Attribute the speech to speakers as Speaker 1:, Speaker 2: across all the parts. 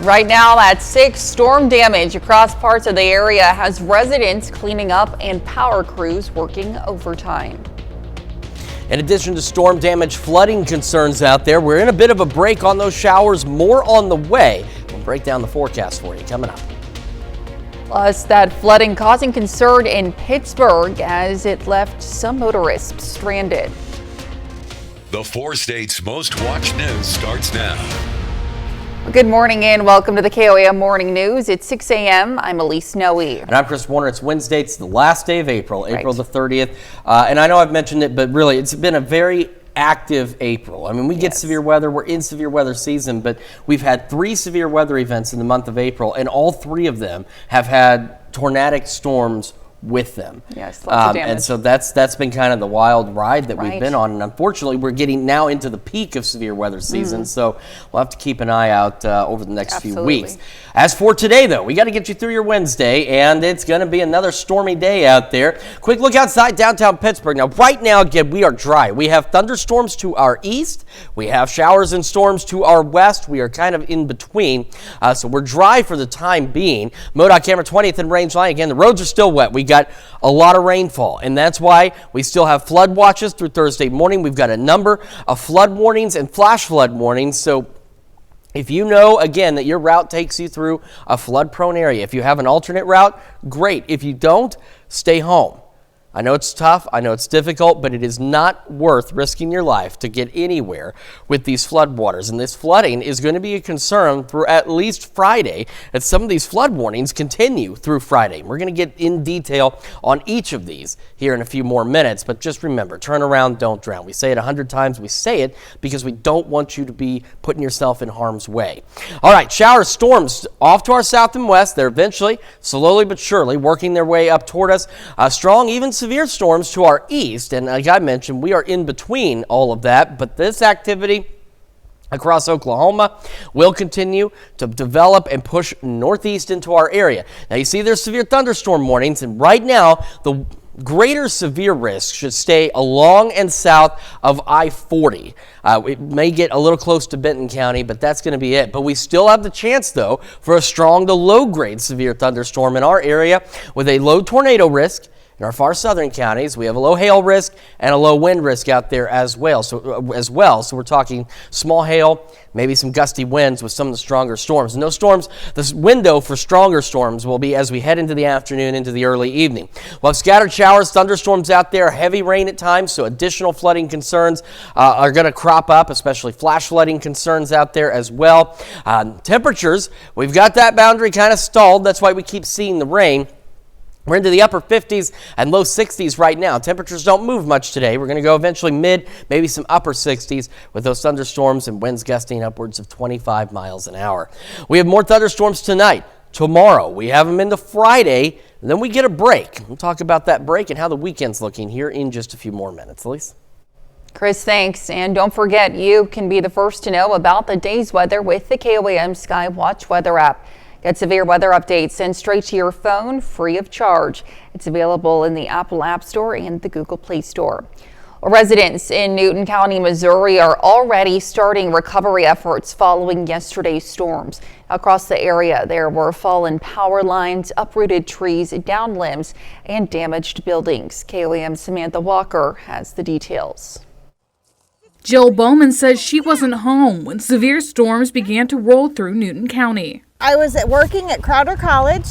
Speaker 1: Right now at 6, storm damage across parts of the area has residents cleaning up and power crews working overtime.
Speaker 2: In addition to storm damage, flooding concerns out there. We're in a bit of a break on those showers. More on the way. We'll break down the forecast for you coming up.
Speaker 1: Plus, that flooding causing concern in Pittsburgh as it left some motorists stranded.
Speaker 3: The 4 states' most watched news starts now.
Speaker 1: Good morning and welcome to the KOAM Morning News. It's 6 a.m. I'm Elise Noe.
Speaker 2: And I'm Chris Warner. It's Wednesday. It's the last day of April, April
Speaker 1: Right.
Speaker 2: the 30th. And I know I've mentioned it, but really it's been a very active April. I mean, we get severe weather. We're in severe weather season, but we've had 3 severe weather events in the month of April, and all 3 of them have had tornadic storms with them.
Speaker 1: Yes, lots of damage.
Speaker 2: And so that's been kind of the wild ride that we've
Speaker 1: Right.
Speaker 2: been on. And unfortunately, we're getting now into the peak of severe weather season. So we'll have to keep an eye out over the next few weeks. As for today, though, we got to get you through your Wednesday, and it's going to be another stormy day out there. Quick look outside downtown Pittsburgh. Now, right now, again, we are dry. We have thunderstorms to our east. We have showers and storms to our west. We are kind of in between. So we're dry for the time being. MoDOT camera 20th and range line. Again, the roads are still wet. We got a lot of rainfall, and that's why we still have flood watches through Thursday morning. We've got a number of flood warnings and flash flood warnings. So if you know, again, that your route takes you through a flood-prone area, if you have an alternate route, great. If you don't, stay home. I know it's tough, I know it's difficult, but it is not worth risking your life to get anywhere with these floodwaters. And this flooding is going to be a concern through at least Friday, as some of these flood warnings continue through Friday. We're going to get in detail on each of these here in a few more minutes, but just remember, turn around, don't drown. We say it 100 times. We say it because we don't want you to be putting yourself in harm's way. All right, showers, storms off to our south and west. They're eventually, slowly but surely, working their way up toward us. Strong, even severe storms to our east, and like I mentioned, we are in between all of that, but this activity across Oklahoma will continue to develop and push northeast into our area. Now you see there's severe thunderstorm warnings, and right now the greater severe risk should stay along and south of I-40. It may get a little close to Benton County, but that's going to be it. But we still have the chance, though, for a strong to low-grade severe thunderstorm in our area with a low tornado risk. In our far southern counties, we have a low hail risk and a low wind risk out there as well. So we're talking small hail, maybe some gusty winds with some of the stronger storms. And those storms, this window for stronger storms will be as we head into the afternoon, into the early evening. We'll have scattered showers, thunderstorms out there, heavy rain at times, so additional flooding concerns are going to crop up, especially flash flooding concerns out there as well. Temperatures, we've got that boundary kind of stalled. That's why we keep seeing the rain. We're into the upper 50s and low 60s right now. Temperatures don't move much today. We're going to go eventually mid, maybe some upper 60s with those thunderstorms and winds gusting upwards of 25 miles an hour. We have more thunderstorms tonight. Tomorrow, we have them into Friday, and then we get a break. We'll talk about that break and how the weekend's looking here in just a few more minutes. Elise?
Speaker 1: Chris, thanks. And don't forget, you can be the first to know about the day's weather with the KOAM Sky Watch weather app. Get severe weather updates sent straight to your phone free of charge. It's available in the Apple App Store and the Google Play Store. Residents in Newton County, Missouri are already starting recovery efforts following yesterday's storms. Across the area, there were fallen power lines, uprooted trees, downed limbs, and damaged buildings. KOAM's Samantha Walker has the details.
Speaker 4: Jill Bowman says she wasn't home when severe storms began to roll through Newton County.
Speaker 5: I was working at Crowder College,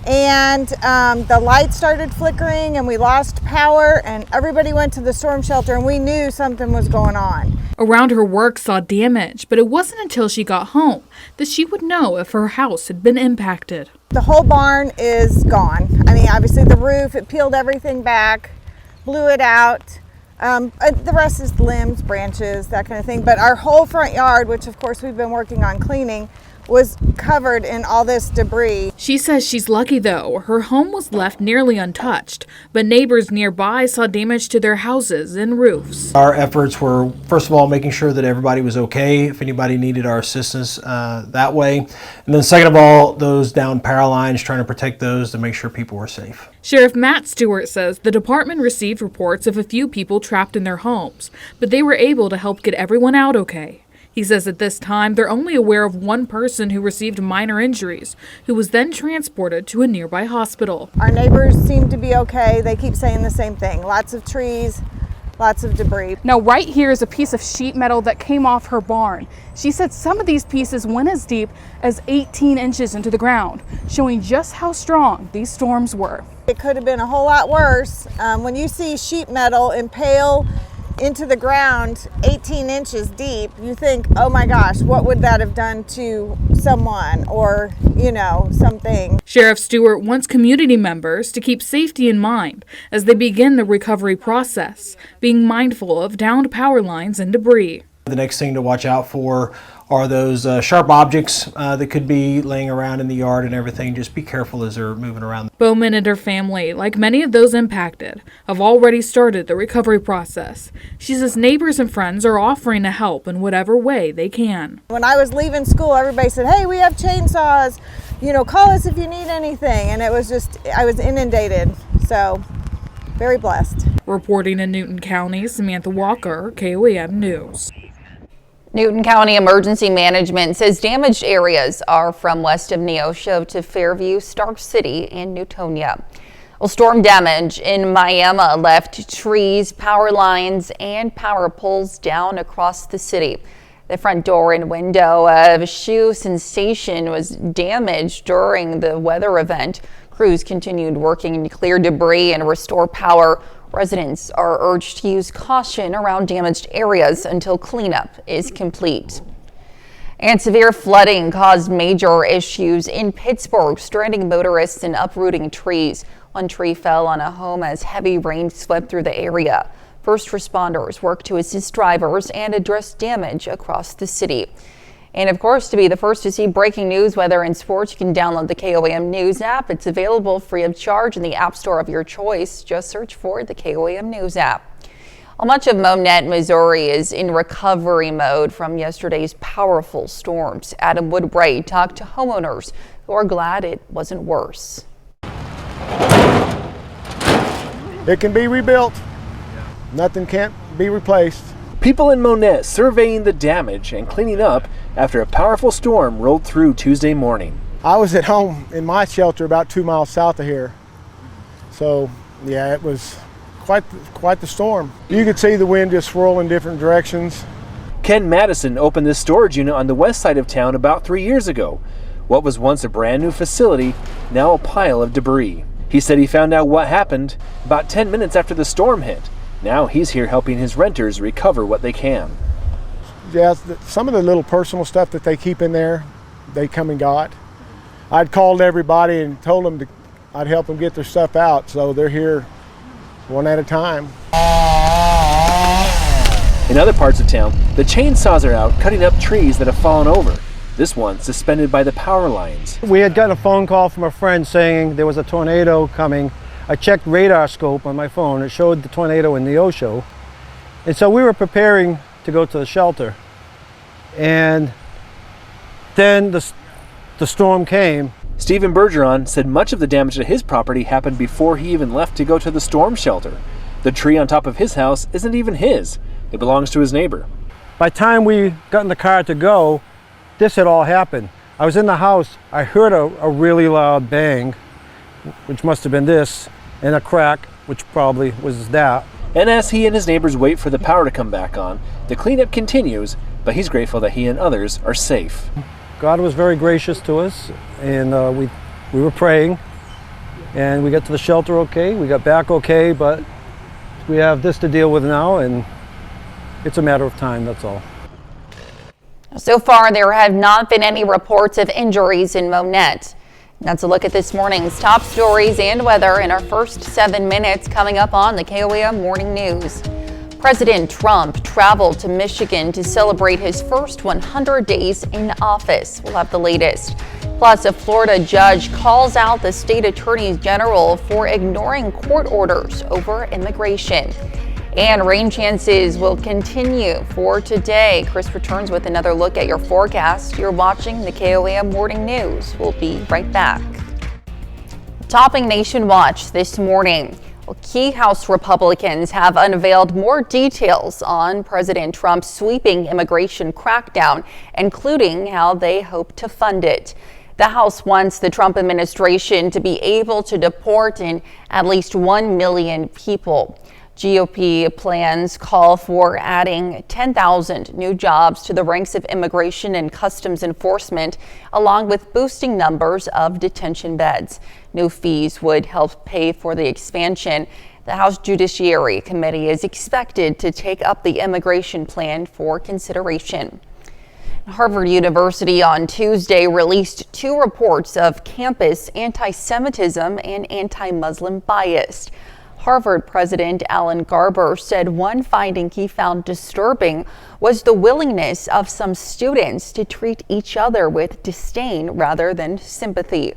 Speaker 5: and the lights started flickering and we lost power, and everybody went to the storm shelter, and we knew something was going on.
Speaker 4: Around her work saw damage, but it wasn't until she got home that she would know if her house had been impacted.
Speaker 5: The whole barn is gone. I mean, obviously the roof, it peeled everything back, blew it out. The rest is limbs, branches, that kind of thing. But our whole front yard, which of course we've been working on cleaning, was covered in all this debris.
Speaker 4: She says she's lucky though. Her home was left nearly untouched, but neighbors nearby saw damage to their houses and roofs.
Speaker 6: Our efforts were, first of all, making sure that everybody was okay, if anybody needed our assistance that way. And then second of all, those down power lines, trying to protect those to make sure people were safe.
Speaker 4: Sheriff Matt Stewart says the department received reports of a few people trapped in their homes, but they were able to help get everyone out okay. He He says at this time they're only aware of one person who received minor injuries, who was then transported to a nearby hospital.
Speaker 5: Our neighbors seem to be okay. They keep saying the same thing. Lots of trees, lots of debris.
Speaker 7: Now right here is a piece of sheet metal that came off her barn. She said some of these pieces went as deep as 18 inches into the ground, showing just how strong these storms were.
Speaker 5: It could have been a whole lot worse. When you see sheet metal impale into the ground 18 inches deep, you think, oh my gosh, what would that have done to someone or, something.
Speaker 4: Sheriff Stewart wants community members to keep safety in mind as they begin the recovery process, being mindful of downed power lines and debris.
Speaker 6: The next thing to watch out for are those sharp objects that could be laying around in the yard and everything. Just be careful as they're moving around.
Speaker 4: Bowman and her family, like many of those impacted, have already started the recovery process. She says neighbors and friends are offering to help in whatever way they can.
Speaker 5: When I was leaving school, everybody said, hey, we have chainsaws, call us if you need anything. And it was just, I was inundated. So very blessed.
Speaker 4: Reporting in Newton County, Samantha Walker, KOAM News.
Speaker 1: Newton County Emergency Management says damaged areas are from west of Neosho to Fairview, Stark City, and Newtonia. Well, storm damage in Miami left trees, power lines, and power poles down across the city. The front door and window of Shoe Sensation was damaged during the weather event. Crews continued working to clear debris and restore power. Residents are urged to use caution around damaged areas until cleanup is complete. And severe flooding caused major issues in Pittsburgh, stranding motorists and uprooting trees. One tree fell on a home as heavy rain swept through the area. First responders worked to assist drivers and address damage across the city. And of course, to be the first to see breaking news, weather, and sports, you can download the KOAM News app. It's available free of charge in the app store of your choice. Just search for the KOAM News app. Well, much of Monett, Missouri is in recovery mode from yesterday's powerful storms. Adam Woodbright talked to homeowners who are glad it wasn't worse.
Speaker 8: It can be rebuilt. Nothing can't be replaced.
Speaker 9: People in Monett surveying the damage and cleaning up after a powerful storm rolled through Tuesday morning.
Speaker 8: I was at home in my shelter about 2 miles south of here. So, yeah, it was quite the storm. You could see the wind just swirl in different directions.
Speaker 9: Ken Madison opened this storage unit on the west side of town about 3 years ago. What was once a brand new facility, now a pile of debris. He said he found out what happened about 10 minutes after the storm hit. Now he's here helping his renters recover what they can.
Speaker 8: Yeah, some of the little personal stuff that they keep in there, they come and got. I'd called everybody and told them I'd help them get their stuff out, so they're here one at a time.
Speaker 9: In other parts of town, the chainsaws are out cutting up trees that have fallen over. This one suspended by the power lines.
Speaker 10: We had gotten a phone call from a friend saying there was a tornado coming. I checked radar scope on my phone. It showed the tornado in Neosho. And so we were preparing to go to the shelter. And then the storm came.
Speaker 9: Stephen Bergeron said much of the damage to his property happened before he even left to go to the storm shelter. The tree on top of his house isn't even his. It belongs to his neighbor.
Speaker 10: By the time we got in the car to go, this had all happened. I was in the house. I heard a really loud bang, which must have been this, and a crack, which probably was that.
Speaker 9: And as he and his neighbors wait for the power to come back on, the cleanup continues, but he's grateful that he and others are safe.
Speaker 10: God was very gracious to us, and we were praying, and we got to the shelter okay. We got back okay, but we have this to deal with now, and it's a matter of time, that's all.
Speaker 1: So far, there have not been any reports of injuries in Monett. That's a look at this morning's top stories and weather in our first 7 minutes coming up on the KOAM Morning News. President Trump traveled to Michigan to celebrate his first 100 days in office. We'll have the latest. Plus, a Florida judge calls out the state attorney general for ignoring court orders over immigration. And rain chances will continue for today. Chris returns with another look at your forecast. You're watching the KOAM Morning News. We'll be right back. Topping Nation Watch this morning. Well, key House Republicans have unveiled more details on President Trump's sweeping immigration crackdown, including how they hope to fund it. The House wants the Trump administration to be able to deport at least 1 million people. GOP plans call for adding 10,000 new jobs to the ranks of immigration and customs enforcement, along with boosting numbers of detention beds. New fees would help pay for the expansion. The House Judiciary Committee is expected to take up the immigration plan for consideration. Harvard University on Tuesday released 2 reports of campus anti-Semitism and anti-Muslim bias. Harvard President Alan Garber said one finding he found disturbing was the willingness of some students to treat each other with disdain rather than sympathy.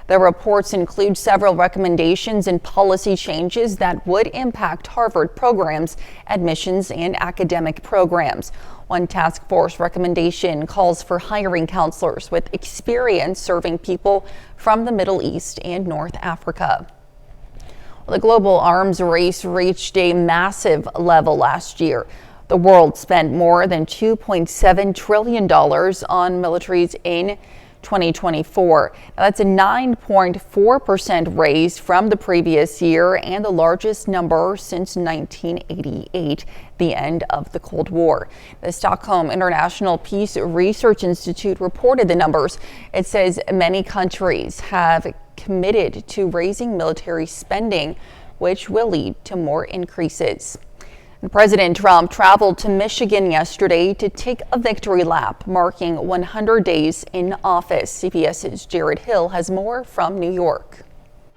Speaker 1: The reports include several recommendations and policy changes that would impact Harvard programs, admissions, and academic programs. One task force recommendation calls for hiring counselors with experience serving people from the Middle East and North Africa. The global arms race reached a massive level last year. The world spent more than $2.7 trillion on militaries in 2024. Now, that's a 9.4% raise from the previous year and the largest number since 1988, the end of the Cold War. The Stockholm International Peace Research Institute reported the numbers. It says many countries have committed to raising military spending, which will lead to more increases. President Trump traveled to Michigan yesterday to take a victory lap, marking 100 days in office. CBS's Jared Hill has more from New York.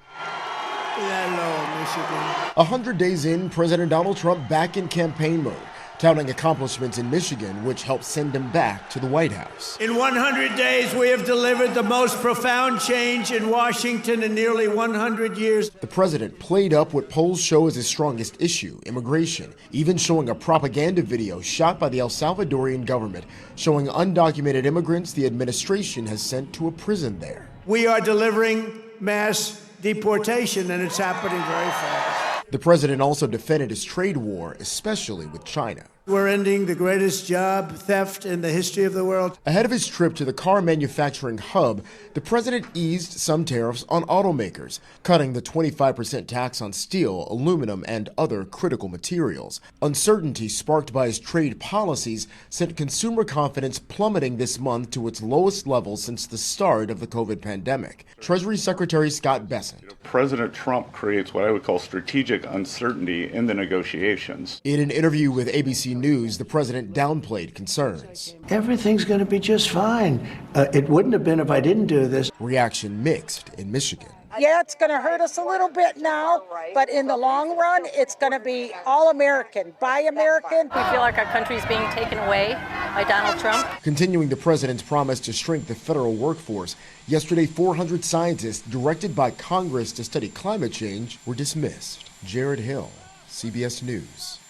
Speaker 11: Hello, Michigan.
Speaker 12: 100 days in, President Donald Trump back in campaign mode, touting accomplishments in Michigan, which helped send him back to the White House.
Speaker 11: In 100 days, we have delivered the most profound change in Washington in nearly 100 years.
Speaker 12: The president played up what polls show as his strongest issue, immigration, even showing a propaganda video shot by the El Salvadorian government showing undocumented immigrants the administration has sent to a prison there.
Speaker 11: We are delivering mass deportation, and it's happening very fast.
Speaker 12: The president also defended his trade war, especially with China.
Speaker 11: We're ending the greatest job theft in the history of the world.
Speaker 12: Ahead of his trip to the car manufacturing hub, the president eased some tariffs on automakers, cutting the 25% tax on steel, aluminum, and other critical materials. Uncertainty sparked by his trade policies sent consumer confidence plummeting this month to its lowest level since the start of the COVID pandemic. Treasury Secretary Scott Bessent.
Speaker 13: President Trump creates what I would call strategic uncertainty in the negotiations.
Speaker 12: In an interview with ABC News, the president downplayed concerns.
Speaker 14: Everything's going to be just fine. It wouldn't have been if I didn't do this.
Speaker 12: Reaction mixed in Michigan.
Speaker 15: Yeah, it's going to hurt us a little bit now, but in the long run, it's going to be all American, buy American.
Speaker 16: We feel like our country's being taken away by Donald Trump.
Speaker 12: Continuing the president's promise to shrink the federal workforce, yesterday 400 scientists directed by Congress to study climate change were dismissed. Jared Hill, CBS News.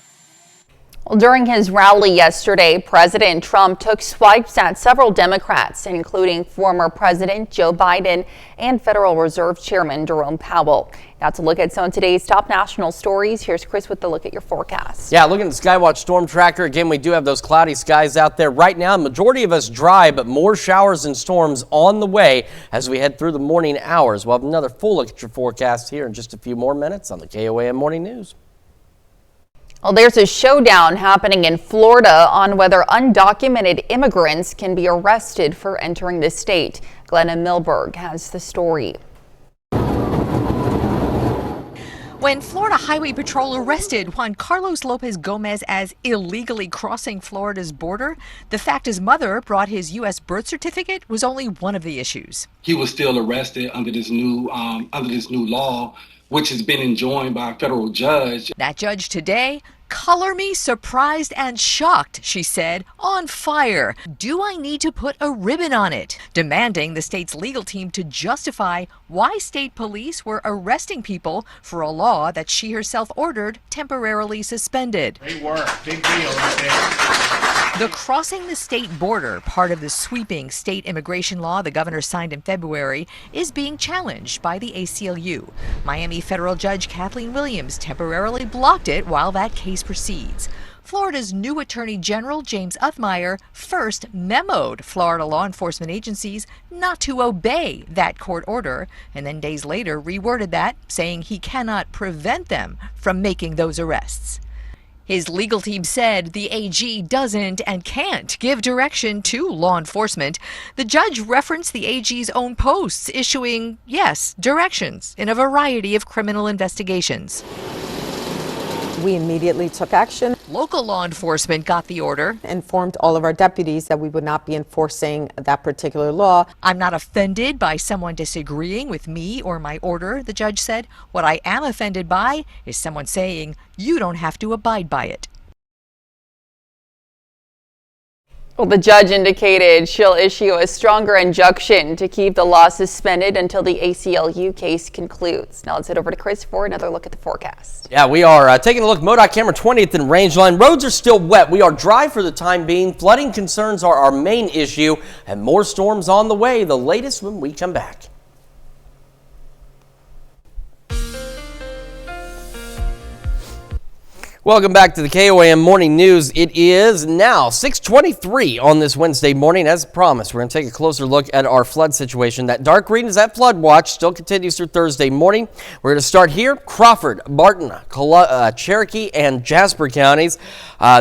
Speaker 1: Well, during his rally yesterday, President Trump took swipes at several Democrats, including former President Joe Biden and Federal Reserve Chairman Jerome Powell. Now to look at some of today's top national stories, here's Chris with the look at your forecast.
Speaker 2: Yeah, looking at the Skywatch Storm Tracker. Again, we do have those cloudy skies out there right now. Majority of us dry, but more showers and storms on the way as we head through the morning hours. We'll have another full look at your forecast here in just a few more minutes on the KOAM Morning News.
Speaker 1: Well, there's a showdown happening in Florida on whether undocumented immigrants can be arrested for entering the state. Glenna Milberg has the story.
Speaker 17: When Florida Highway Patrol arrested Juan Carlos Lopez Gomez as illegally crossing Florida's border, the fact his mother brought his U.S. birth certificate was only one of the issues.
Speaker 18: He was still arrested under this new law, which has been enjoined by a federal judge.
Speaker 17: That judge today, color me surprised and shocked, she said, on fire. Do I need to put a ribbon on it? Demanding the state's legal team to justify why state police were arresting people for a law that she herself ordered temporarily suspended.
Speaker 19: Great work, big deal right there.
Speaker 17: The crossing the state border, part of the sweeping state immigration law the governor signed in February, is being challenged by the ACLU. Miami federal judge Kathleen Williams temporarily blocked it while that case proceeds. Florida's new Attorney General James Uthmeier first memoed Florida law enforcement agencies not to obey that court order, and then days later reworded that, saying he cannot prevent them from making those arrests. His legal team said the AG doesn't and can't give direction to law enforcement. The judge referenced the AG's own posts issuing, yes, directions in a variety of criminal investigations.
Speaker 19: We immediately took action.
Speaker 17: Local law enforcement got the order.
Speaker 19: Informed all of our deputies that we would not be enforcing that particular law.
Speaker 17: I'm not offended by someone disagreeing with me or my order, the judge said. What I am offended by is someone saying you don't have to abide by it.
Speaker 1: Well, the judge indicated she'll issue a stronger injunction to keep the law suspended until the ACLU case concludes. Now let's head over to Chris for another look at the forecast.
Speaker 2: Yeah, we are taking a look. MoDOT camera 20th and Rangeline. Roads are still wet. We are dry for the time being. Flooding concerns are our main issue, and more storms on the way. The latest when we come back. Welcome back to the KOAM Morning News. It is now 6:23 on this Wednesday morning. As promised, we're going to take a closer look at our flood situation. That dark green is that flood watch. Still continues through Thursday morning. We're going to start here. Crawford, Barton, Cherokee, and Jasper counties.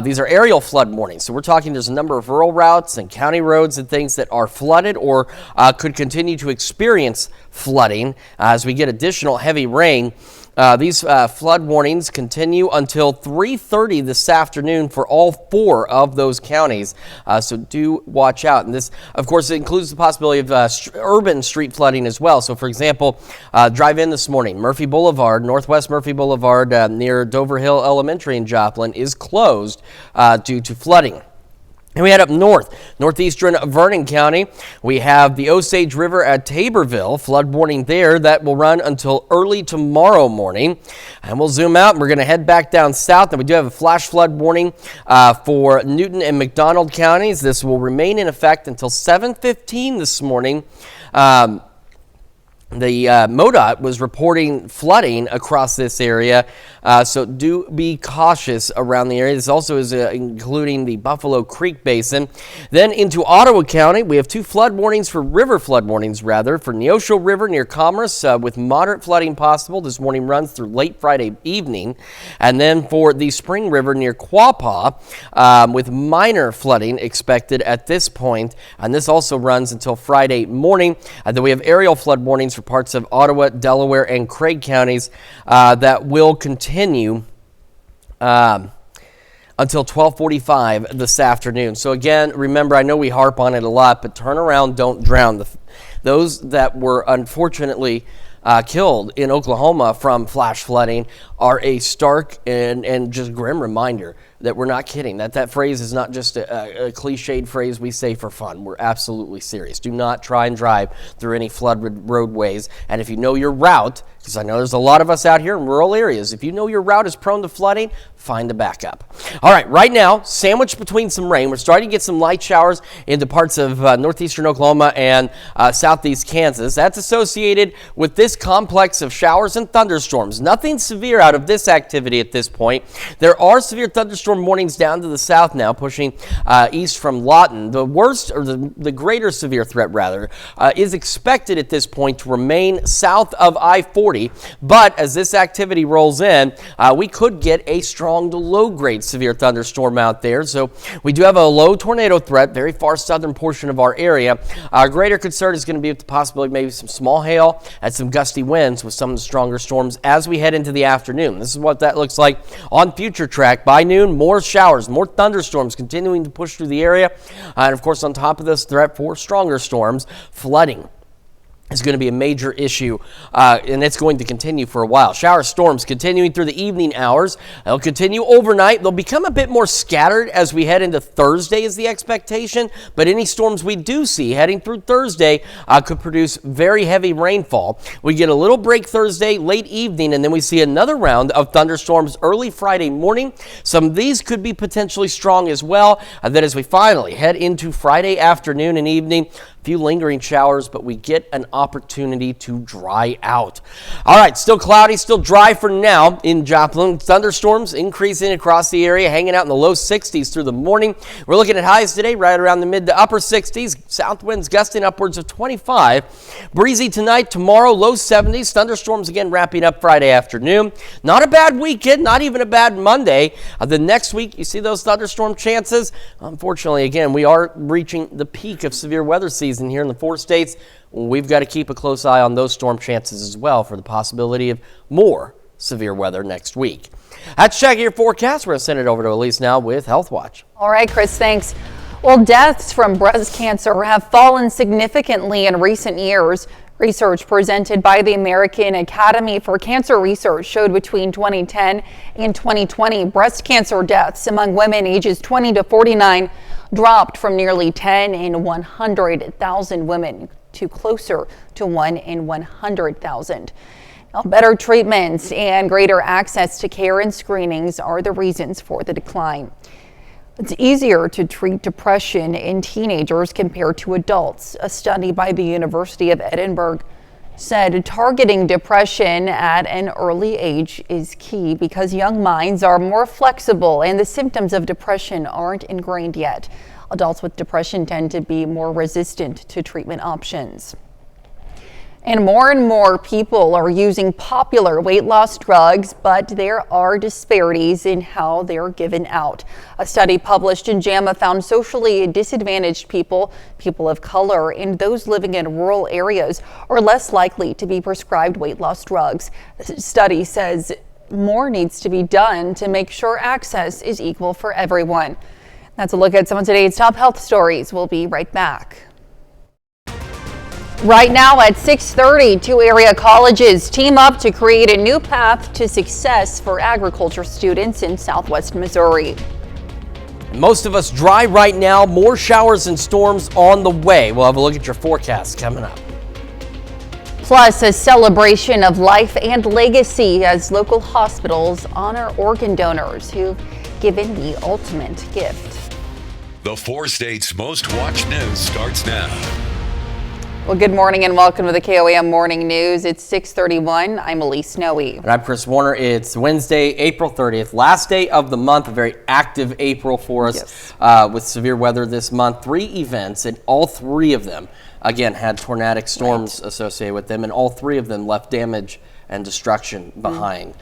Speaker 2: These are aerial flood warnings. So we're talking there's a number of rural routes and county roads and things that are flooded or could continue to experience flooding as we get additional heavy rain. These flood warnings continue until 3:30 this afternoon for all 4 of those counties, so do watch out. And this, of course, includes the possibility of urban street flooding as well. So, for example, drive in this morning, Murphy Boulevard, Northwest Murphy Boulevard near Dover Hill Elementary in Joplin is closed due to flooding. And we head up north, northeastern Vernon County. We have the Osage River at Taborville, flood warning there that will run until early tomorrow morning. And we'll zoom out and we're going to head back down south. And we do have a flash flood warning for Newton and McDonald counties. This will remain in effect until 7:15 this morning. The MoDOT was reporting flooding across this area, so do be cautious around the area. This also is including the Buffalo Creek Basin. Then into Ottawa County, we have 2 flood warnings for flood warnings for Neosho River near Commerce with moderate flooding possible. This warning runs through late Friday evening. And then for the Spring River near Quapaw with minor flooding expected at this point. And this also runs until Friday morning. And then we have aerial flood warnings for parts of Ottawa, Delaware, and Craig counties that will continue until 12:45 this afternoon. So again, remember, I know we harp on it a lot, but turn around, don't drown. Those that were unfortunately killed in Oklahoma from flash flooding are a stark and just grim reminder that we're not kidding, that phrase is not just a cliched phrase we say for fun. We're absolutely serious. Do not try and drive through any flooded roadways. And if you know your route, because I know there's a lot of us out here in rural areas, if you know your route is prone to flooding, find a backup. All right, right now, sandwiched between some rain, we're starting to get some light showers into parts of northeastern Oklahoma and southeast Kansas. That's associated with this complex of showers and thunderstorms. Nothing severe out of this activity at this point. There are severe thunderstorm warnings down to the south now, pushing east from Lawton. The worst, or the greater severe threat rather, is expected at this point to remain south of I-40. But as this activity rolls in, we could get a strong to low-grade severe thunderstorm out there. So we do have a low tornado threat, very far southern portion of our area. Our greater concern is going to be with the possibility of maybe some small hail and some gusty winds with some of the stronger storms as we head into the afternoon. This is what that looks like on Future Track. By noon, more showers, more thunderstorms continuing to push through the area. And of course, on top of this threat for stronger storms, flooding. is going to be a major issue, and it's going to continue for a while. Shower storms continuing through the evening hours. They'll continue overnight. They'll become a bit more scattered as we head into Thursday is the expectation, but any storms we do see heading through Thursday could produce very heavy rainfall. We get a little break Thursday, late evening, and then we see another round of thunderstorms early Friday morning. Some of these could be potentially strong as well. And then as we finally head into Friday afternoon and evening, few lingering showers, but we get an opportunity to dry out. All right, still cloudy, still dry for now in Joplin. Thunderstorms increasing across the area, hanging out in the low 60s through the morning. We're looking at highs today right around the mid to upper 60s. South winds gusting upwards of 25. Breezy tonight, tomorrow, low 70s. Thunderstorms again wrapping up Friday afternoon. Not a bad weekend, not even a bad Monday. The next week, you see those thunderstorm chances. Unfortunately, again, we are reaching the peak of severe weather season here in the 4 states. We've got to keep a close eye on those storm chances as well for the possibility of more severe weather next week. That's checking your forecast. We're going to send it over to Elise now with Health Watch.
Speaker 1: All right, Chris, thanks. Well, deaths from breast cancer have fallen significantly in recent years. Research presented by the American Academy for Cancer Research showed between 2010 and 2020, breast cancer deaths among women ages 20 to 49 dropped from nearly 10 in 100,000 women to closer to 1 in 100,000. Now, better treatments and greater access to care and screenings are the reasons for the decline. It's easier to treat depression in teenagers compared to adults. A study by the University of Edinburgh said targeting depression at an early age is key because young minds are more flexible and the symptoms of depression aren't ingrained yet. Adults with depression tend to be more resistant to treatment options. And more people are using popular weight loss drugs, but there are disparities in how they're given out. A study published in JAMA found socially disadvantaged people of color, and those living in rural areas are less likely to be prescribed weight loss drugs. The study says more needs to be done to make sure access is equal for everyone. That's a look at some of today's top health stories. We'll be right back. Right now at 6:30, 2 area colleges team up to create a new path to success for agriculture students in southwest Missouri.
Speaker 2: Most of us dry right now, more showers and storms on the way. We'll have a look at your forecast coming up.
Speaker 1: Plus, a celebration of life and legacy as local hospitals honor organ donors who've given the ultimate gift.
Speaker 3: The 4 states' most watched news starts now.
Speaker 1: Well, good morning and welcome to the KOAM Morning News. It's 6:31. I'm Elise Snowe.
Speaker 2: And I'm Chris Warner. It's Wednesday, April 30th, last day of the month, a very active April for us with severe weather this month. 3 events, and all 3 of them, again, had tornadic storms associated with them, and all 3 of them left damage and destruction behind.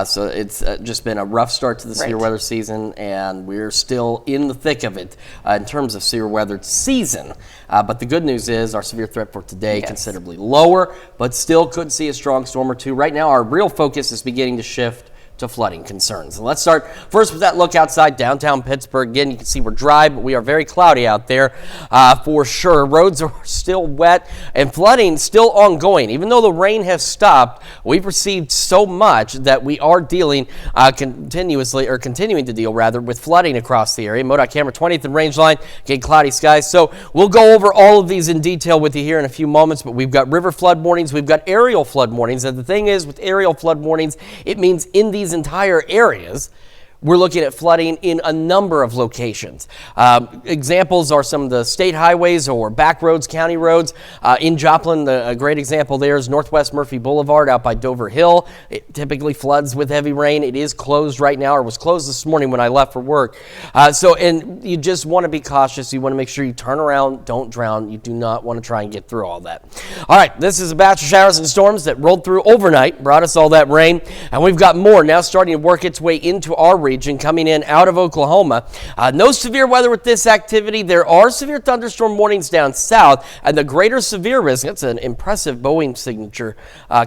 Speaker 2: So it's just been a rough start to the severe weather season, and we're still in the thick of it in terms of severe weather season. But the good news is our severe threat for today considerably lower, but still could see a strong storm or 2. Right now, our real focus is beginning to shift to flooding concerns. And let's start first with that look outside downtown Pittsburgh. Again, you can see we're dry, but we are very cloudy out there for sure. Roads are still wet and flooding still ongoing. Even though the rain has stopped, we've received so much that we are dealing continuing to deal with flooding across the area. MoDOT camera 20th and Rangeline, again, cloudy skies. So we'll go over all of these in detail with you here in a few moments, but we've got river flood warnings, we've got aerial flood warnings. And the thing is, with aerial flood warnings, it means in these entire areas, we're looking at flooding in a number of locations. Examples are some of the state highways or back roads, county roads. In Joplin, a great example there is Northwest Murphy Boulevard out by Dover Hill. It typically floods with heavy rain. It is closed right now, or was closed this morning when I left for work. And you just want to be cautious. You want to make sure you turn around, don't drown. You do not want to try and get through all that. All right, this is a batch of showers and storms that rolled through overnight, brought us all that rain, and we've got more now starting to work its way into our region coming in out of Oklahoma. No severe weather with this activity. There are severe thunderstorm warnings down south, and the greater severe risk, that's an impressive Boeing signature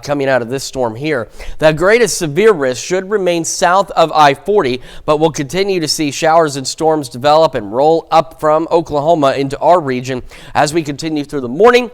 Speaker 2: coming out of this storm here. The greatest severe risk should remain south of I-40, but we'll continue to see showers and storms develop and roll up from Oklahoma into our region as we continue through the morning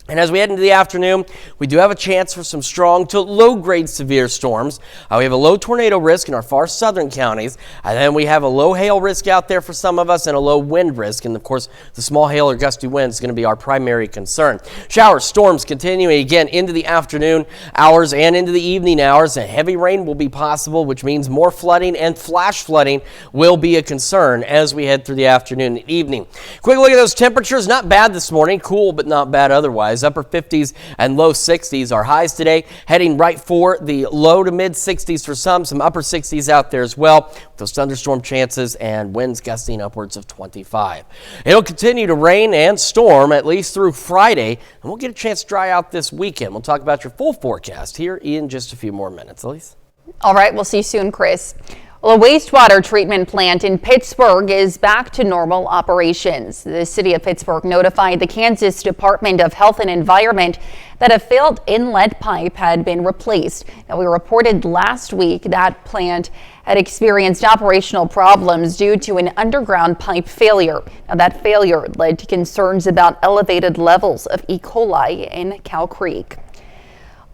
Speaker 2: And as we head into the afternoon, we do have a chance for some strong to low-grade severe storms. We have a low tornado risk in our far southern counties, and then we have a low hail risk out there for some of us and a low wind risk. And of course, the small hail or gusty wind is going to be our primary concern. Showers, storms continuing again into the afternoon hours and into the evening hours. And heavy rain will be possible, which means more flooding and flash flooding will be a concern as we head through the afternoon and evening. Quick look at those temperatures. Not bad this morning. Cool, but not bad otherwise. Upper 50s and low 60s are highs today, heading right for the low to mid 60s for some upper 60s out there as well, with those thunderstorm chances and winds gusting upwards of 25. It'll continue to rain and storm at least through Friday, and we'll get a chance to dry out this weekend. We'll talk about your full forecast here in just a few more minutes. Elise?
Speaker 1: All right, we'll see you soon, Chris. Well, a wastewater treatment plant in Pittsburgh is back to normal operations. The city of Pittsburgh notified the Kansas Department of Health and Environment that a failed inlet pipe had been replaced. Now, we reported last week that plant had experienced operational problems due to an underground pipe failure. Now, that failure led to concerns about elevated levels of E. coli in Cow Creek.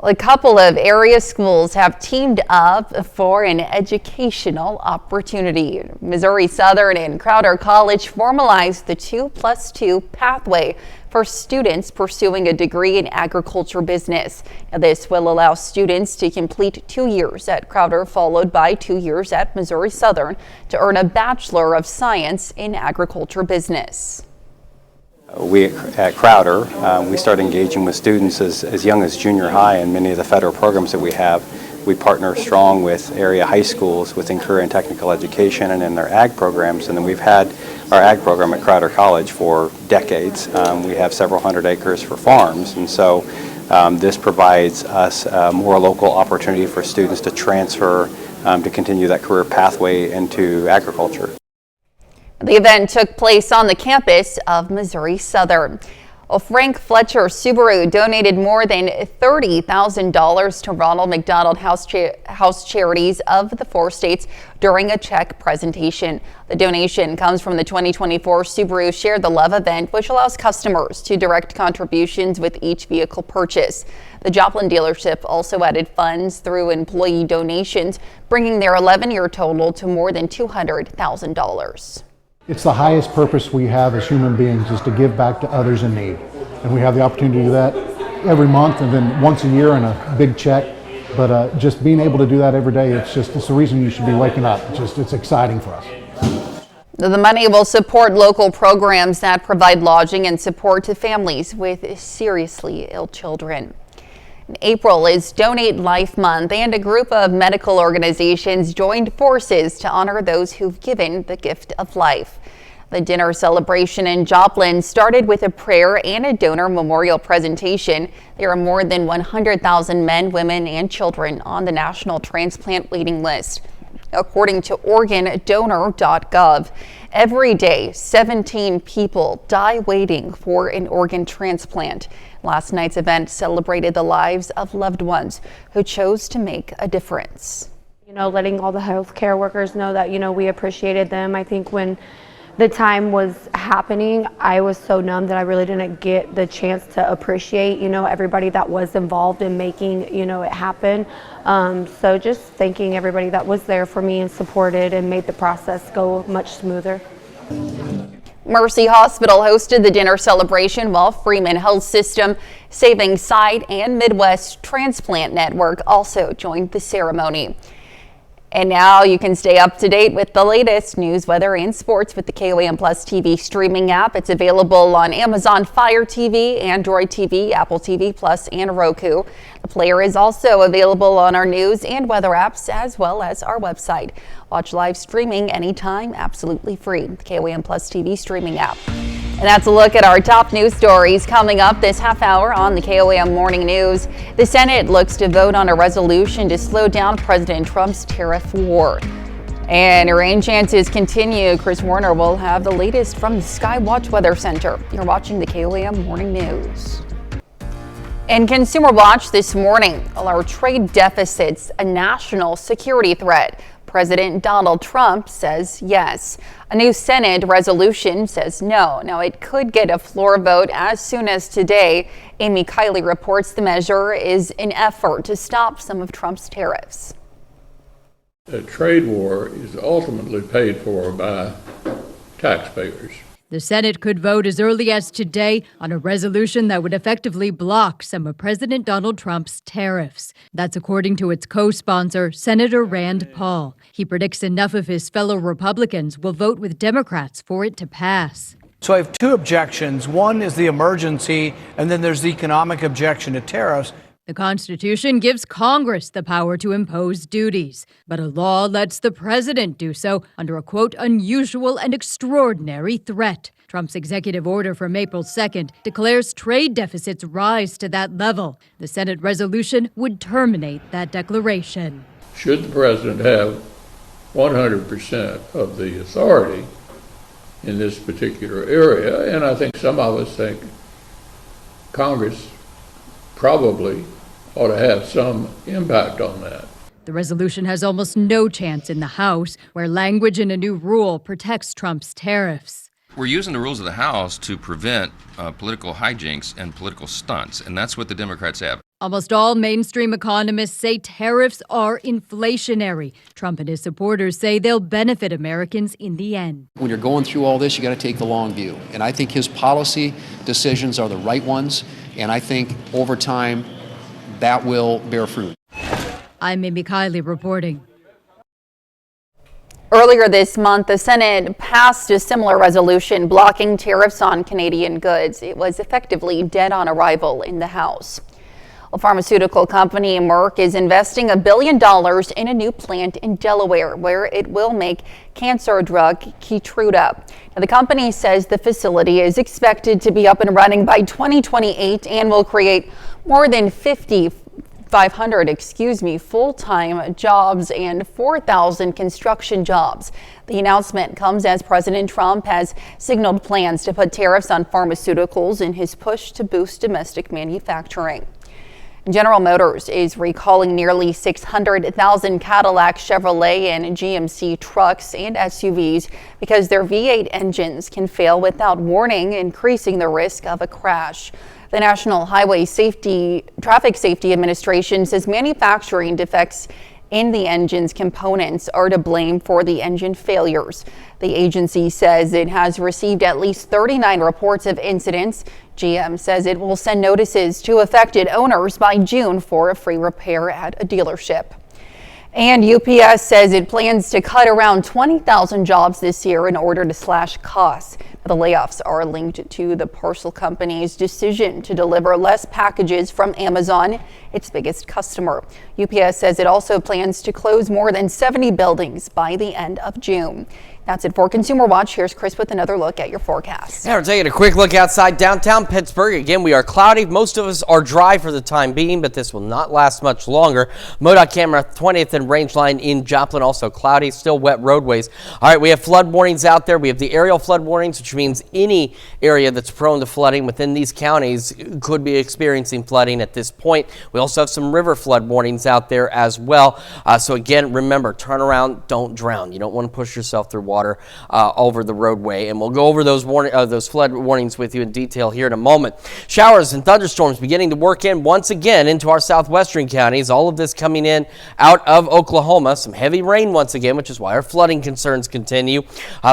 Speaker 1: A couple of area schools have teamed up for an educational opportunity. Missouri Southern and Crowder College formalized the 2+2 pathway for students pursuing a degree in agriculture business. Now, this will allow students to complete 2 years at Crowder, followed by 2 years at Missouri Southern, to earn a Bachelor of Science in Agriculture Business.
Speaker 20: We at Crowder, we start engaging with students as young as junior high in many of the federal programs that we have. We partner strong with area high schools within career and technical education and in their ag programs, and then we've had our ag program at Crowder College for decades. We have several hundred acres for farms, and so this provides us more local opportunity for students to transfer to continue that career pathway into agriculture.
Speaker 1: The event took place on the campus of Missouri Southern. Well, Frank Fletcher Subaru donated more than $30,000 to Ronald McDonald House Charities of the 4 states during a check presentation. The donation comes from the 2024 Subaru Share the Love event, which allows customers to direct contributions with each vehicle purchase. The Joplin dealership also added funds through employee donations, bringing their 11-year total to more than $200,000.
Speaker 21: It's the highest purpose we have as human beings, is to give back to others in need. And we have the opportunity to do that every month and then once a year in a big check. But just being able to do that every day, it's the reason you should be waking up. It's exciting for us.
Speaker 1: The money will support local programs that provide lodging and support to families with seriously ill children. April is Donate Life Month, and a group of medical organizations joined forces to honor those who've given the gift of life. The dinner celebration in Joplin started with a prayer and a donor memorial presentation. There are more than 100,000 men, women, and children on the national transplant waiting list. According to organdonor.gov, every day 17 people die waiting for an organ transplant. Last night's event celebrated the lives of loved ones who chose to make a difference.
Speaker 22: Letting all the healthcare workers know that, we appreciated them. I think when the time was happening, I was so numb that I really didn't get the chance to appreciate, everybody that was involved in making, it happen. So just thanking everybody that was there for me and supported and made the process go much smoother.
Speaker 1: Mercy Hospital hosted the dinner celebration, while Freeman Health System, Saving Sight, and Midwest Transplant Network also joined the ceremony. And now you can stay up to date with the latest news, weather, and sports with the KOAM Plus TV streaming app. It's available on Amazon Fire TV, Android TV, Apple TV Plus, and Roku. The player is also available on our news and weather apps, as well as our website. Watch live streaming anytime, absolutely free. The KOAM Plus TV streaming app. And that's a look at our top news stories coming up this half hour on the KOAM Morning News. The Senate looks to vote on a resolution to slow down President Trump's tariff war. And rain chances continue. Chris Warner will have the latest from the Skywatch Weather Center. You're watching the KOAM Morning News. In Consumer Watch this morning, are trade deficits a national security threat? President Donald Trump says yes. A new Senate resolution says no. Now, it could get a floor vote as soon as today. Amy Kiley reports the measure is an effort to stop some of Trump's tariffs.
Speaker 6: A trade war is ultimately paid for by taxpayers.
Speaker 7: The Senate could vote as early as today on a resolution that would effectively block some of President Donald Trump's tariffs. That's according to its co-sponsor, Senator Rand Paul. He predicts enough of his fellow Republicans will vote with Democrats for it to pass.
Speaker 23: So I have two objections. One is the emergency, and then there's the economic objection to tariffs.
Speaker 7: The Constitution gives Congress the power to impose duties, but a law lets the president do so under a, quote, unusual and extraordinary threat. Trump's executive order from April 2nd declares trade deficits rise to that level. The Senate resolution would terminate that declaration.
Speaker 6: Should the president have 100% of the authority in this particular area, and I think some of us think Congress probably ought to have some impact on that.
Speaker 7: The resolution has almost no chance in the House, where language in a new rule protects Trump's tariffs.
Speaker 24: We're using the rules of the House to prevent political hijinks and political stunts, and that's what the Democrats have.
Speaker 7: Almost all mainstream economists say tariffs are inflationary. Trump and his supporters say they'll benefit Americans in the end.
Speaker 25: When you're going through all this, you got to take the long view. And I think his policy decisions are the right ones. And I think over time, that will bear fruit.
Speaker 7: I'm Amy Kiley reporting.
Speaker 1: Earlier this month, the Senate passed a similar resolution blocking tariffs on Canadian goods. It was effectively dead on arrival in the House. A pharmaceutical company, Merck, is investing $1 billion in a new plant in Delaware, where it will make cancer drug Keytruda. Now, the company says the facility is expected to be up and running by 2028 and will create more than 500 full-time jobs and 4,000 construction jobs. The announcement comes as President Trump has signaled plans to put tariffs on pharmaceuticals in his push to boost domestic manufacturing. General Motors is recalling nearly 600,000 Cadillac, Chevrolet, and GMC trucks and SUVs because their V8 engines can fail without warning, increasing the risk of a crash. The National Highway Traffic Safety Administration says manufacturing defects in the engine's components are to blame for the engine failures. The agency says it has received at least 39 reports of incidents. GM says it will send notices to affected owners by June for a free repair at a dealership. And UPS says it plans to cut around 20,000 jobs this year in order to slash costs. The layoffs are linked to the parcel company's decision to deliver less packages from Amazon, its biggest customer. UPS says it also plans to close more than 70 buildings by the end of June. That's it for Consumer Watch. Here's Chris with another look at your forecast.
Speaker 2: Yeah, we're taking a quick look outside downtown Pittsburgh. Again, we are cloudy. Most of us are dry for the time being, but this will not last much longer. MoDOT camera 20th and Rangeline in Joplin, also cloudy, still wet roadways. All right, we have flood warnings out there. We have the aerial flood warnings, which means any area that's prone to flooding within these counties could be experiencing flooding at this point. We also have some river flood warnings out there as well. So again, remember, turn around, don't drown. You don't want to push yourself through water over the roadway, and we'll go over those flood warnings with you in detail here in a moment. Showers and thunderstorms beginning to work in once again into our southwestern counties. All of this coming in out of Oklahoma. Some heavy rain once again, which is why our flooding concerns continue.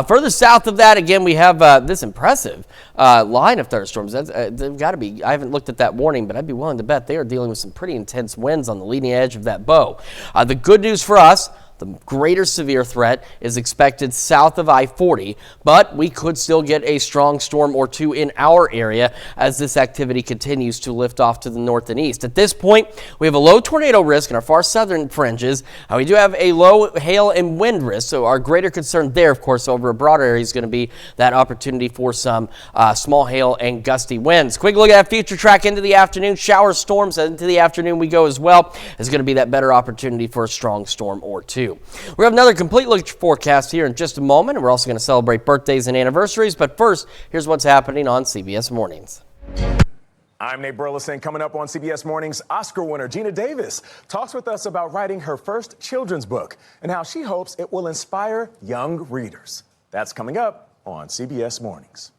Speaker 2: Further south of that, again, we have this impressive line of thunderstorms. They've got to be, I haven't looked at that warning, but I'd be willing to bet they are dealing with some pretty intense winds on the leading edge of that bow. The good news for us, the greater severe threat is expected south of I-40, but we could still get a strong storm or two in our area as this activity continues to lift off to the north and east. At this point, we have a low tornado risk in our far southern fringes. We do have a low hail and wind risk, so our greater concern there, of course, over a broader area is going to be that opportunity for some small hail and gusty winds. Quick look at that future track into the afternoon. Shower storms into the afternoon we go as well. It's going to be that better opportunity for a strong storm or two. We have another complete look forecast here in just a moment, and we're also going to celebrate birthdays and anniversaries. But first, here's what's happening on CBS Mornings.
Speaker 4: I'm Nate Burleson. Coming up on CBS Mornings, Oscar winner Gina Davis talks with us about writing her first children's book and how she hopes it will inspire young readers. That's coming up on CBS Mornings.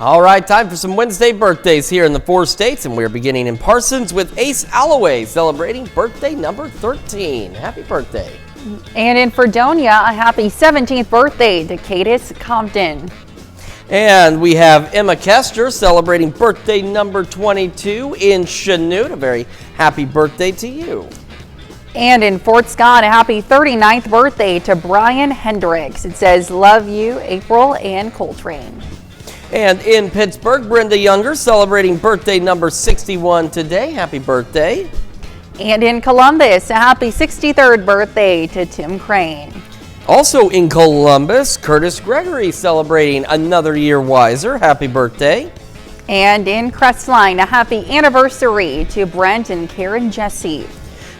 Speaker 2: All right, time for some Wednesday birthdays here in the 4 states, and we're beginning in Parsons with Ace Alloway celebrating birthday number 13. Happy birthday.
Speaker 1: And in Fredonia, a happy 17th birthday to Cadis Compton.
Speaker 2: And we have Emma Kester celebrating birthday number 22 in Chanute. A very happy birthday to you.
Speaker 1: And in Fort Scott, a happy 39th birthday to Brian Hendricks. It says, love you, April and Coltrane.
Speaker 2: And in Pittsburgh, Brenda Younger celebrating birthday number 61 today. Happy birthday.
Speaker 1: And in Columbus, a happy 63rd birthday to Tim Crane.
Speaker 2: Also in Columbus, Curtis Gregory celebrating another year wiser. Happy birthday.
Speaker 1: And in Crestline, a happy anniversary to Brent and Karen Jesse.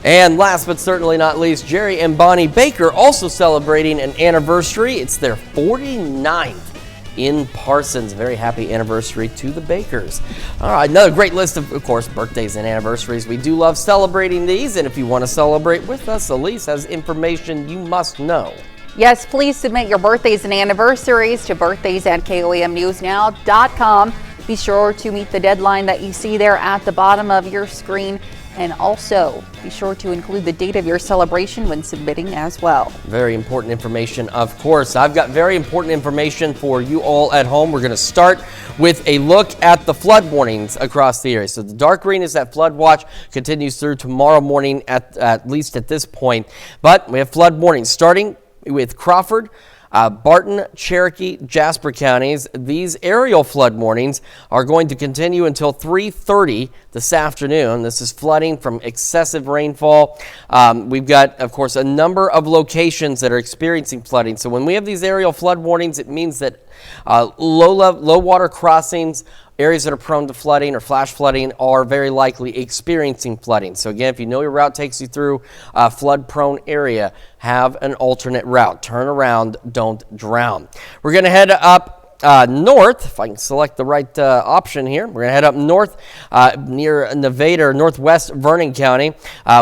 Speaker 2: And last but certainly not least, Jerry and Bonnie Baker also celebrating an anniversary. It's their 49th in Parsons. Very happy anniversary to the Bakers. All right, another great list of course, birthdays and anniversaries. We do love celebrating these, and if you want to celebrate with us, Elise has information you must know.
Speaker 1: Yes, please submit your birthdays and anniversaries to birthdays@koamnewsnow.com. Be sure to meet the deadline that you see there at the bottom of your screen. And also, be sure to include the date of your celebration when submitting as well.
Speaker 2: Very important information, of course. I've got very important information for you all at home. We're going to start with a look at the flood warnings across the area. So the dark green is that flood watch, continues through tomorrow morning at least at this point. But we have flood warnings starting with Crawford, Barton, Cherokee, Jasper counties. These aerial flood warnings are going to continue until 3:30 this afternoon. This is flooding from excessive rainfall. We've got, of course, a number of locations that are experiencing flooding. So when we have these aerial flood warnings, it means that low water crossings, areas that are prone to flooding or flash flooding are very likely experiencing flooding. So again, if you know your route takes you through a flood-prone area, have an alternate route. Turn around, don't drown. We're going to head up north, if I can select the right option here. We're going to head up north near Nevada, or northwest Vernon County.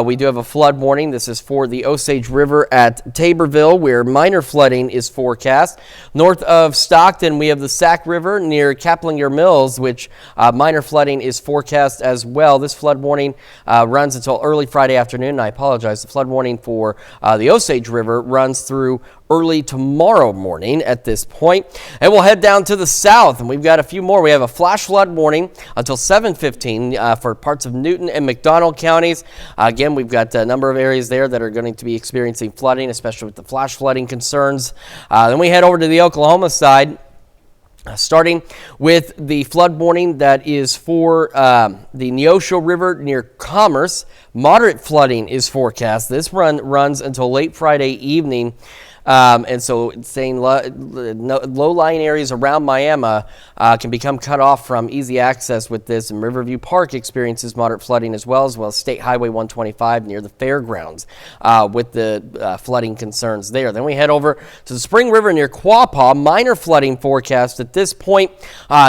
Speaker 2: We do have a flood warning. This is for the Osage River at Taborville, where minor flooding is forecast. North of Stockton, we have the Sac River near Kaplinger Mills, which minor flooding is forecast as well. This flood warning runs until early Friday afternoon. I apologize. The flood warning for the Osage River runs through early tomorrow morning at this point. And we'll head down to the south, and we've got a few more. We have a flash flood warning until 7:15 for parts of Newton and McDonald counties. Again, we've got a number of areas there that are going to be experiencing flooding, especially with the flash flooding concerns. Then we head over to the Oklahoma side. Starting with the flood warning that is for the Neosho River near Commerce. Moderate flooding is forecast. This runs until late Friday evening. And so it's saying low-lying areas around Miami can become cut off from easy access with this, and Riverview Park experiences moderate flooding as well as State Highway 125 near the fairgrounds with the flooding concerns there. Then we head over to the Spring River near Quapaw. Minor flooding forecast at this point.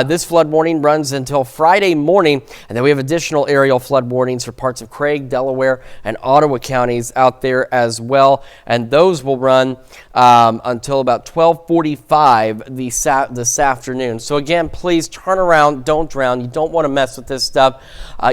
Speaker 2: This flood warning runs until Friday morning, and then we have additional aerial flood warnings for parts of Craig, Delaware, and Ottawa counties out there as well, and those will run until about 12:45 this afternoon. So again, please turn around, don't drown. You don't want to mess with this stuff.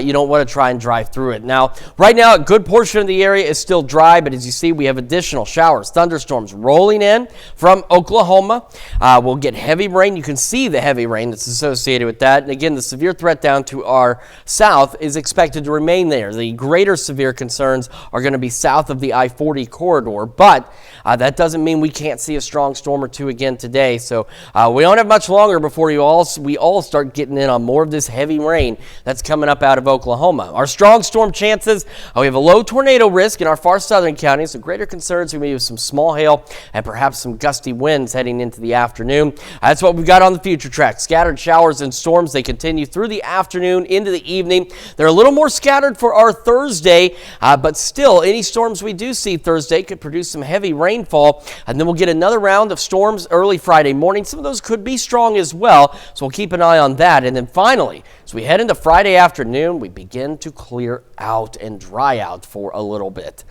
Speaker 2: You don't want to try and drive through it. Now, right now, a good portion of the area is still dry, but as you see, we have additional showers, thunderstorms rolling in from Oklahoma. We'll get heavy rain. You can see the heavy rain that's associated with that. And again, the severe threat down to our south is expected to remain there. The greater severe concerns are going to be south of the I-40 corridor, but that doesn't mean we can't see a strong storm or two again today. So we don't have much longer before we all start getting in on more of this heavy rain that's coming up out of Oklahoma. Our strong storm chances, we have a low tornado risk in our far southern counties. The greater concerns we may have some small hail and perhaps some gusty winds heading into the afternoon. That's what we've got on the future track. Scattered showers and storms, they continue through the afternoon into the evening. They're a little more scattered for our Thursday, but still any storms we do see Thursday could produce some heavy rainfall And then we'll get another round of storms early Friday morning. Some of those could be strong as well, so we'll keep an eye on that. And then finally, as we head into Friday afternoon, we begin to clear out and dry out for a little bit.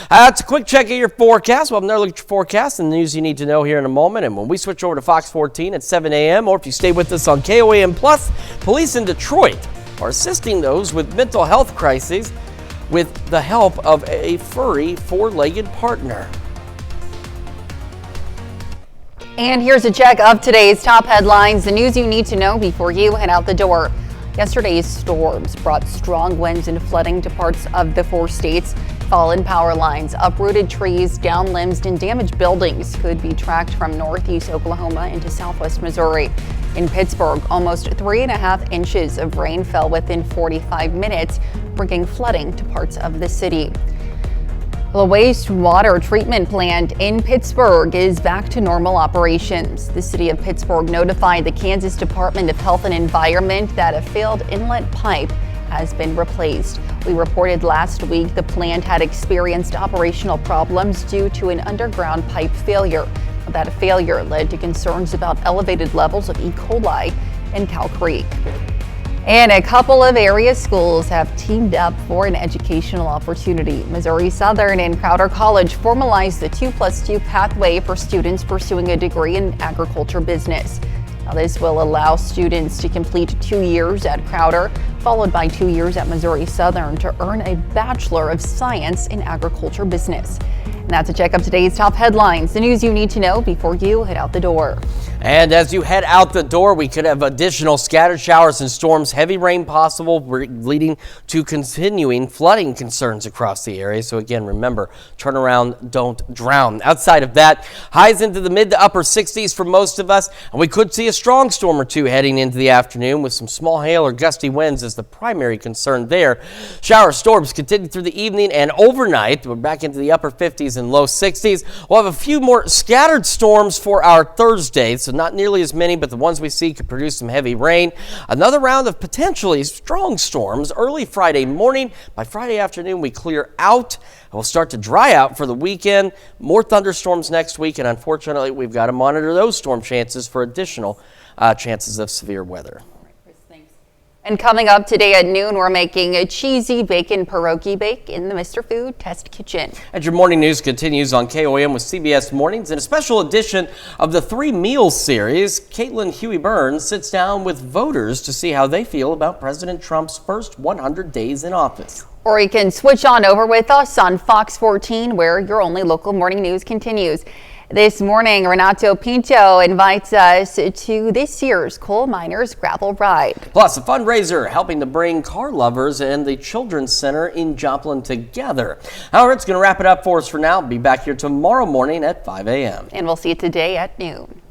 Speaker 2: That's a quick check of your forecast. We'll have another look at your forecast and the news you need to know here in a moment. And when we switch over to Fox 14 at 7 a.m., or if you stay with us on KOAM Plus, police in Detroit are assisting those with mental health crises with the help of a furry four-legged partner.
Speaker 1: And here's a check of today's top headlines, the news you need to know before you head out the door. Yesterday's storms brought strong winds and flooding to parts of the 4 states. Fallen power lines, uprooted trees, downed limbs, and damaged buildings could be tracked from northeast Oklahoma into southwest Missouri. In Pittsburgh, almost 3.5 inches of rain fell within 45 minutes, bringing flooding to parts of the city. The wastewater treatment plant in Pittsburgh is back to normal operations. The city of Pittsburgh notified the Kansas Department of Health and Environment that a failed inlet pipe has been replaced. We reported last week the plant had experienced operational problems due to an underground pipe failure. That failure led to concerns about elevated levels of E. coli in Cow Creek. And a couple of area schools have teamed up for an educational opportunity. Missouri Southern and Crowder College formalized the 2+2 pathway for students pursuing a degree in agriculture business. Now, this will allow students to complete 2 years at Crowder, followed by 2 years at Missouri Southern to earn a Bachelor of Science in Agriculture Business. And that's a check of today's top headlines, the news you need to know before you head out the door.
Speaker 2: And as you head out the door, we could have additional scattered showers and storms, heavy rain possible, leading to continuing flooding concerns across the area. So again, remember, turn around, don't drown. Outside of that, highs into the mid to upper 60s for most of us, and we could see a strong storm or two heading into the afternoon with some small hail or gusty winds as the primary concern there. Shower storms continue through the evening and overnight. We're back into the upper 50s and low 60s. We'll have a few more scattered storms for our Thursday, so not nearly as many, but the ones we see could produce some heavy rain. Another round of potentially strong storms early Friday morning. By Friday afternoon, we clear out and we'll start to dry out for the weekend. More thunderstorms next week, and unfortunately, we've got to monitor those storm chances for additional chances of severe weather.
Speaker 1: And coming up today at noon, we're making a cheesy bacon pierogi bake in the Mr. Food Test Kitchen.
Speaker 2: And your morning news continues on KOAM with CBS Mornings. In a special edition of the 3 Meals series, Caitlin Huey Burns sits down with voters to see how they feel about President Trump's first 100 days in office.
Speaker 1: Or you can switch on over with us on Fox 14, where your only local morning news continues. This morning, Renato Pinto invites us to this year's Coal Miners Gravel Ride.
Speaker 2: Plus, a fundraiser helping to bring car lovers and the Children's Center in Joplin together. However, it's going to wrap it up for us for now. Be back here tomorrow morning at 5 a.m.
Speaker 1: And we'll see you today at noon.